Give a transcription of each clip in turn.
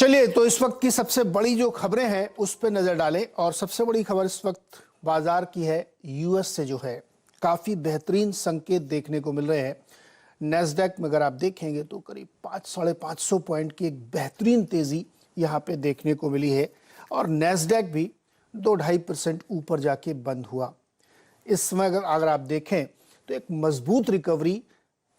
चलिए तो इस वक्त की सबसे बड़ी जो खबरें हैं उस पर नजर डालें। और सबसे बड़ी खबर इस वक्त बाजार की है यूएस से, जो है काफी बेहतरीन संकेत देखने को मिल रहे हैं। नैस्डैक में अगर आप देखेंगे तो करीब 500-550 पॉइंट की एक बेहतरीन तेजी यहां पे देखने को मिली है और नैस्डैक भी 2-2.5% ऊपर जाके बंद हुआ। इस समय अगर आप देखें तो एक मजबूत रिकवरी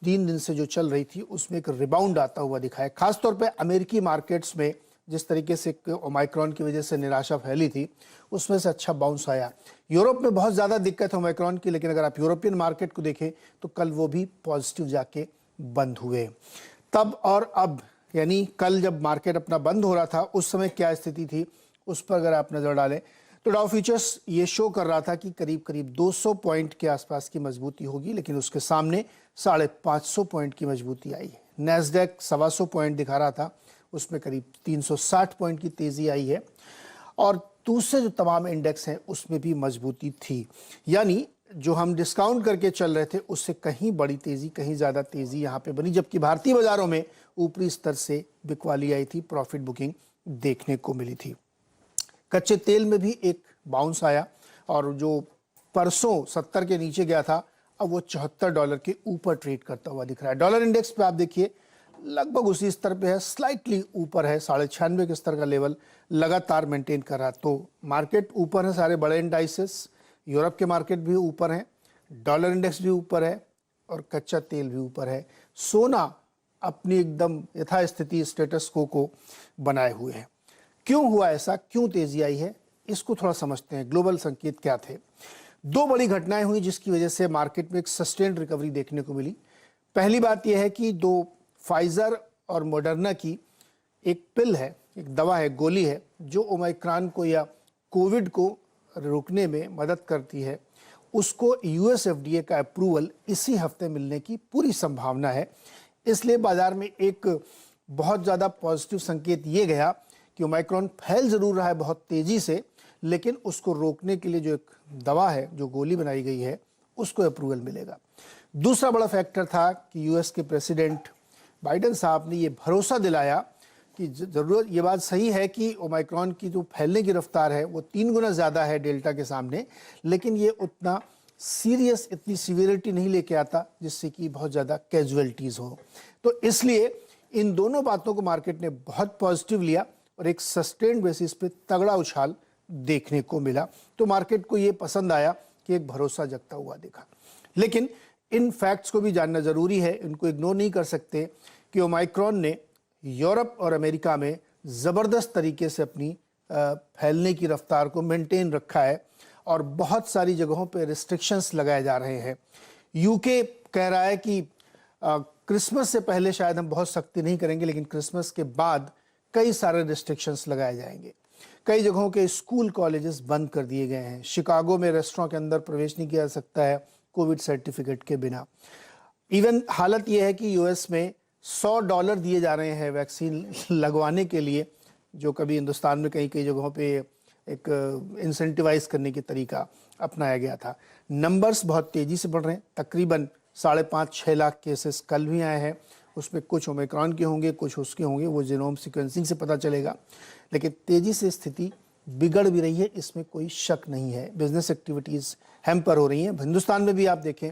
3 दिन से जो चल रही थी उसमें एक रिबाउंड आता हुआ दिखा है। खासतौर पे अमेरिकी मार्केट्स में जिस तरीके से ओमाइक्रॉन की वजह से निराशा फैली थी उसमें से अच्छा बाउंस आया। यूरोप में बहुत ज़्यादा दिक्कत है ओमाइक्रॉन की, लेकिन अगर आप यूरोपियन मार्केट को देखें तो कल वो भी पॉजिटिव जाके बंद हुए। तब और अब, यानी कल जब मार्केट अपना बंद हो रहा था उस समय क्या स्थिति थी उस पर अगर आप नज़र डालें तो डाउ फ्यूचर्स ये शो कर रहा था कि करीब करीब 200 पॉइंट के आसपास की मजबूती होगी, लेकिन उसके सामने 550 पॉइंट की मजबूती आई। नैस्डैक 125 पॉइंट दिखा रहा था, उसमें करीब 360 पॉइंट की तेजी आई है और दूसरे जो तमाम इंडेक्स हैं उसमें भी मजबूती थी। यानी जो हम डिस्काउंट करके चल रहे थे उससे कहीं बड़ी तेजी, कहीं ज़्यादा तेजी यहाँ पे बनी, जबकि भारतीय बाजारों में ऊपरी स्तर से बिकवाली आई थी, प्रॉफिट बुकिंग देखने को मिली थी। कच्चे तेल में भी एक बाउंस आया और जो परसों 70 के नीचे गया था अब वो $74 के ऊपर ट्रेड करता हुआ दिख रहा है। डॉलर इंडेक्स पे आप देखिए लगभग उसी स्तर पे है, स्लाइटली ऊपर है, 96.5 के स्तर का लेवल लगातार मेंटेन कर रहा है। तो मार्केट ऊपर है, सारे बड़े इंडाइसेस, यूरोप के मार्केट भी ऊपर हैं, डॉलर इंडेक्स भी ऊपर है और कच्चा तेल भी ऊपर है। सोना अपनी एकदम यथास्थिति स्टेटस को बनाए हुए है। क्यों हुआ ऐसा, क्यों तेजी आई है, इसको थोड़ा समझते हैं। ग्लोबल संकेत क्या थे? 2 बड़ी घटनाएं हुई जिसकी वजह से मार्केट में एक सस्टेन्ड रिकवरी देखने को मिली। पहली बात यह है कि 2 फाइजर और मॉडर्ना की एक पिल है, एक दवा है, गोली है, जो ओमाइक्रॉन को या कोविड को रोकने में मदद करती है। उसको यूएस एफडीए का अप्रूवल इसी हफ्ते मिलने की पूरी संभावना है। इसलिए बाजार में एक बहुत ज़्यादा पॉजिटिव संकेत ये गया कि ओमाइक्रॉन फैल जरूर रहा है बहुत तेजी से, लेकिन उसको रोकने के लिए जो एक दवा है, जो गोली बनाई गई है, उसको अप्रूवल मिलेगा। दूसरा बड़ा फैक्टर था कि यूएस के प्रेसिडेंट बाइडेन साहब ने ये भरोसा दिलाया कि जरूरत, ये बात सही है कि ओमाइक्रॉन की जो फैलने की रफ्तार है वो 3 गुना ज़्यादा है डेल्टा के सामने, लेकिन ये उतना सीरियस, इतनी सीवियरिटी नहीं लेके आता जिससे कि बहुत ज़्यादा कैजुअलिटीज़ हो। तो इसलिए इन दोनों बातों को मार्केट ने बहुत पॉजिटिव लिया और एक सस्टेन्ड बेसिस पे तगड़ा उछाल देखने को मिला। तो मार्केट को ये पसंद आया कि एक भरोसा जगता हुआ दिखा। लेकिन इन फैक्ट्स को भी जानना जरूरी है, इनको इग्नोर नहीं कर सकते कि ओमाइक्रॉन ने यूरोप और अमेरिका में ज़बरदस्त तरीके से अपनी फैलने की रफ्तार को मेंटेन रखा है और बहुत सारी जगहों पे रिस्ट्रिक्शंस लगाए जा रहे हैं। यूके कह रहा है कि क्रिसमस से पहले शायद हम बहुत सख्ती नहीं करेंगे, लेकिन क्रिसमस के बाद कई सारे रिस्ट्रिक्शंस लगाए जाएंगे। कई जगहों के स्कूल कॉलेजेस बंद कर दिए गए हैं। शिकागो में रेस्टोरेंट के अंदर प्रवेश नहीं किया जा सकता है कोविड सर्टिफिकेट के बिना। इवन हालत यह है कि यूएस में $100 दिए जा रहे हैं वैक्सीन लगवाने के लिए, जो कभी हिंदुस्तान में कई जगहों पे एक इंसेंटिवाइज करने की तरीका अपनाया गया था। नंबर्स बहुत तेज़ी से बढ़ रहे हैं, तकरीबन 5.5-6 लाख केसेस कल भी आए हैं। उसमें कुछ ओमिक्रॉन के होंगे, कुछ उसके होंगे, वो जीनोम सीक्वेंसिंग से पता चलेगा। लेकिन तेज़ी से स्थिति बिगड़ भी रही है, इसमें कोई शक नहीं है। बिजनेस एक्टिविटीज़ हैम्पर हो रही हैं। हिंदुस्तान में भी आप देखें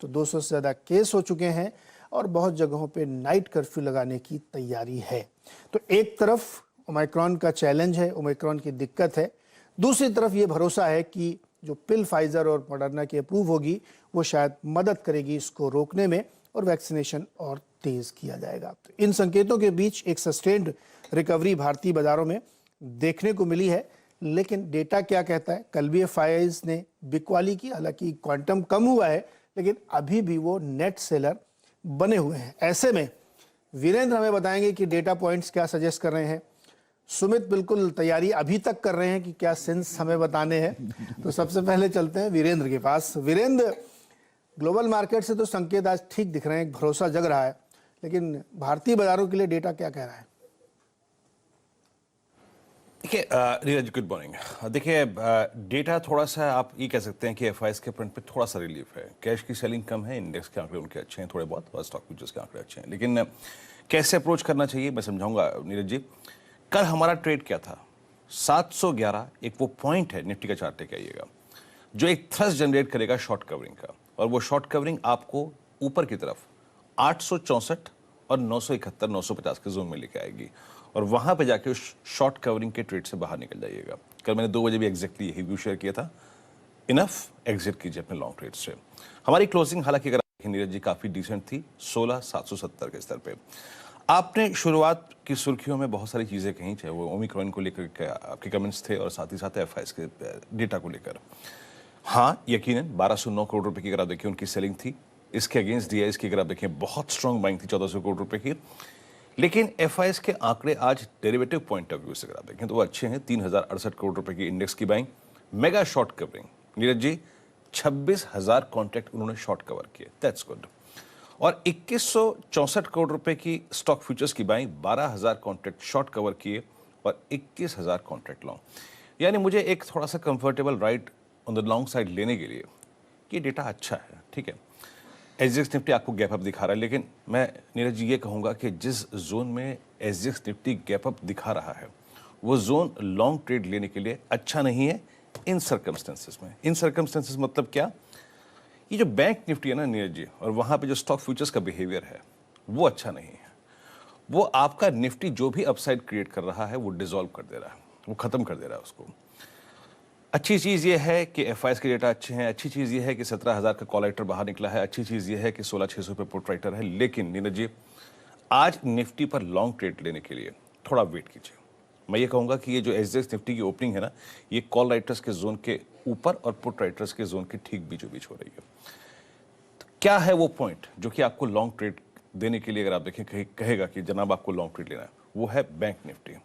तो 200 से ज़्यादा केस हो चुके हैं और बहुत जगहों पे नाइट कर्फ्यू लगाने की तैयारी है। तो एक तरफ ओमिक्रॉन का चैलेंज है, ओमिक्रॉन की दिक्कत है, दूसरी तरफ ये भरोसा है कि जो पिल फाइजर और मॉडर्ना की अप्रूव होगी वो शायद मदद करेगी इसको रोकने में और वैक्सीनेशन और तेज किया जाएगा। तो इन संकेतों के बीच एक सस्टेन्ड रिकवरी भारतीय बाजारों में देखने को मिली है। लेकिन डेटा क्या कहता है? कल भी एफआईआईज ने बिकवाली की, हालांकि क्वांटम कम हुआ है लेकिन अभी भी वो नेट सेलर बने हुए हैं। ऐसे में वीरेंद्र हमें बताएंगे कि डेटा पॉइंट्स क्या सजेस्ट कर रहे हैं। सुमित बिल्कुल तैयारी अभी तक कर रहे हैं कि क्या सेंस हमें बताने हैं। तो सबसे पहले चलते हैं वीरेंद्र के पास। वीरेंद्र, ग्लोबल मार्केट से तो संकेत आज ठीक दिख रहे हैं, एक भरोसा जग रहा है, लेकिन भारतीय बाजारों के लिए डेटा क्या कह रहा है? देखिए नीरज, गुड मॉर्निंग। देखिए डेटा थोड़ा सा आप ये कह सकते हैं कि एफआईएस के फ्रंट पे थोड़ा सा रिलीफ है। कैश की सेलिंग कम है, इंडेक्स के आंकड़े उनके अच्छे हैं थोड़े बहुत, और स्टॉक फ्यूचर्स के आंकड़े अच्छे हैं। लेकिन कैसे अप्रोच करना चाहिए मैं समझाऊंगा नीरज जी। कल हमारा ट्रेड क्या था? 711 एक वो पॉइंट है निफ्टी का चार्ट लेके आइएगा जो एक थ्रस्ट जनरेट करेगा शॉर्ट कवरिंग का, और वो शॉर्ट कवरिंग आपको ऊपर की तरफ 864 और 971 950 के जोन में लेके आएगी, और वहां पे जाके उस शॉर्ट कवरिंग के ट्रेड से बाहर निकल जाइएगा। कल मैंने 2 बजे भी एग्जैक्टली यही व्यू शेयर किया था, इनफ एग्जिट कीजिए अपने लॉन्ग ट्रेड से। हमारी क्लोजिंग हालांकि अगर नीरज जी काफी डिसेंट थी 16770 के स्तर पे। आपने शुरुआत की सुर्खियों में बहुत सारी चीजें कही, चाहे वो ओमिक्रॉन को लेकर आपके कमेंट्स थे और साथ ही साथ एफआईएस के डेटा को लेकर। हाँ, यकीनन 1209 करोड़ रुपए की अगर आप देखिए उनकी सेलिंग थी, इसके अगेंस्ट डीआईएस की अगर आप देखें बहुत स्ट्रांग बाइंग थी 1400 करोड़ रुपए की। लेकिन एफआईएस के आंकड़े आज डेरिवेटिव पॉइंट ऑफ व्यू से अगर आप देखें तो वो अच्छे हैं। 3068 करोड़ रुपए की इंडेक्स की buying, mega short covering Neeraj ji 26,000 contract उन्होंने शॉर्ट कवर किए, दैट्स गुड। और 2164 करोड़ रुपए की स्टॉक फ्यूचर्स की बाइंग, 12,000 कॉन्ट्रैक्ट शॉर्ट कवर किए और 21,000 कॉन्ट्रैक्ट लॉन्ग। यानी मुझे एक थोड़ा सा comfortable right on the long side लेने के लिए ये डेटा अच्छा है, ठीक है। एसजीएक्स निफ्टी आपको गैप अप दिखा रहा है, लेकिन मैं नीरज जी ये कहूंगा कि जिस जोन में एसजीएक्स निफ्टी गैप अप दिखा रहा है वो जोन लॉन्ग ट्रेड लेने के लिए अच्छा नहीं है इन सर्कमस्टेंसेस में। इन सर्कमस्टेंसेस मतलब क्या? ये जो बैंक निफ्टी है ना नीरज जी, और वहां पे जो स्टॉक फ्यूचर्स का बिहेवियर है वो अच्छा नहीं है। वो आपका निफ्टी जो भी अपसाइड क्रिएट कर रहा है वो डिसॉल्व कर दे रहा है, वो खत्म कर दे रहा है उसको। अच्छी चीज़ ये है कि एफआईएस के डेटा अच्छे हैं, अच्छी चीज़ ये है कि 17,000 का कॉल राइटर बाहर निकला है, अच्छी चीज़ ये है कि 16,600 पे पुट राइटर है। लेकिन नीरज जी आज निफ्टी पर लॉन्ग ट्रेड लेने के लिए थोड़ा वेट कीजिए। मैं ये कहूँगा कि ये जो एसजीएक्स निफ्टी की ओपनिंग है ना, ये कॉल राइटर्स के जोन के ऊपर और पुट राइटर्स के जोन के ठीक बीचों बीच हो रही है। तो क्या है वो पॉइंट जो कि आपको लॉन्ग ट्रेड देने के लिए अगर आप देखें कहेगा कि जनाब आपको लॉन्ग ट्रेड लेना है, वो है बैंक निफ्टी।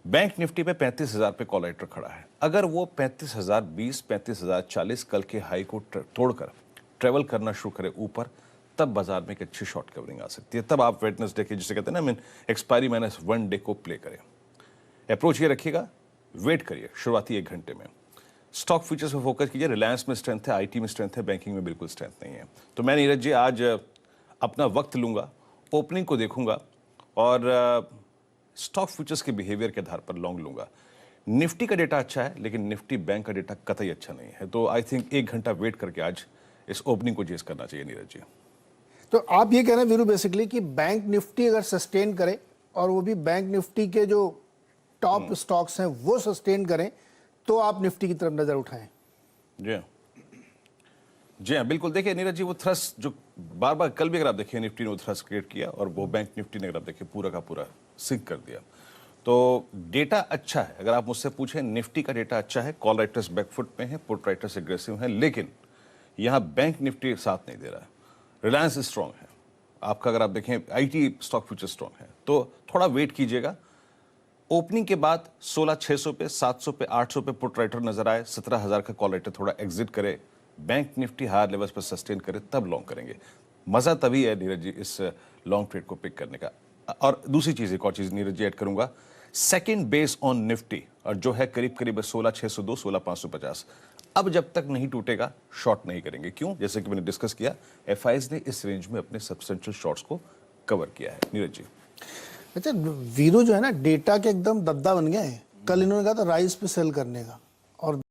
बैंक निफ्टी पे 35,000 पे कॉल राइटर खड़ा है। अगर वो 35,020 35,040 कल के हाई को तोड़कर ट्रेवल करना शुरू करे ऊपर, तब बाजार में एक अच्छी शॉर्ट कवरिंग आ सकती है। तब आप वेडनेसडे के जिसे कहते हैं ना एक्सपायरी माइनस 1 डे को प्ले करें। अप्रोच ये रखिएगा, वेट करिए शुरुआती 1 घंटे में। स्टॉक फ्यूचर्स पर फोकस कीजिए। रिलायंस में स्ट्रेंथ है, आईटी में स्ट्रेंथ है, बैंकिंग में बिल्कुल स्ट्रेंथ नहीं है। तो मैं नीरज जी आज अपना वक्त लूंगा, ओपनिंग को देखूंगा और स्टॉक फ्यूचर्स के बिहेवियर के आधार पर लॉन्ग लूंगा। निफ्टी का डेटा अच्छा है, लेकिन निफ्टी बैंक का डेटा कतई अच्छा नहीं है। तो आई थिंक 1 घंटा वेट करके आज इस ओपनिंग को चेस करना चाहिए नीरज जी। तो आप ये कह रहे हैं वीरू बेसिकली कि बैंक निफ्टी अगर सस्टेन करे और वो भी बैंक निफ्टी के जो टॉप स्टॉक्स हैं वो सस्टेन करें तो आप निफ्टी की तरफ नजर उठाएं। जी हाँ, बिल्कुल। देखिए नीरज जी वो थ्रस्ट जो बार बार कल भी अगर आप देखिए निफ्टी ने वो थ्रस्ट क्रिएट किया और वो बैंक निफ्टी ने अगर आप देखिए पूरा का पूरा सिंक कर दिया। तो डेटा अच्छा है, अगर आप मुझसे पूछें निफ्टी का डेटा अच्छा है, कॉल राइटर्स बैकफुट में है, पुट राइटर्स एग्रेसिव हैं, लेकिन यहाँ बैंक निफ्टी साथ नहीं दे रहा है। रिलायंस स्ट्रॉन्ग है आपका, अगर आप देखें आईटी स्टॉक फ्यूचर स्ट्रॉन्ग है। तो थोड़ा वेट कीजिएगा। ओपनिंग के बाद 16,600 पे 700 पे 800 पे पुट राइटर नजर आए, 17,000 का कॉल राइटर थोड़ा एग्जिट करे, बैंक निफ्टी हायर लेवल्स पर सस्टेन करे, तब लॉन्ग करेंगे। मजा तभी है नीरज जी इस लॉन्ग ट्रेड को पिक करने का। और दूसरी चीज, एक और चीज नीरज जी ऐड करूंगा, सेकंड बेस ऑन निफ्टी और जो है करीब करीब 16,602 16,550, अब जब तक नहीं टूटेगा शॉर्ट नहीं करेंगे। क्यों? जैसे कि मैंने डिस्कस किया, एफआईएस ने इस रेंज में अपने सब्सटेंशियल शॉर्ट्स को कवर किया है। नीरज जी अच्छा, वीरू जो है ना डेटा के एकदम दद्दा बन गए हैं। कल इन्होंने कहा था राइस पे सेल करने का, और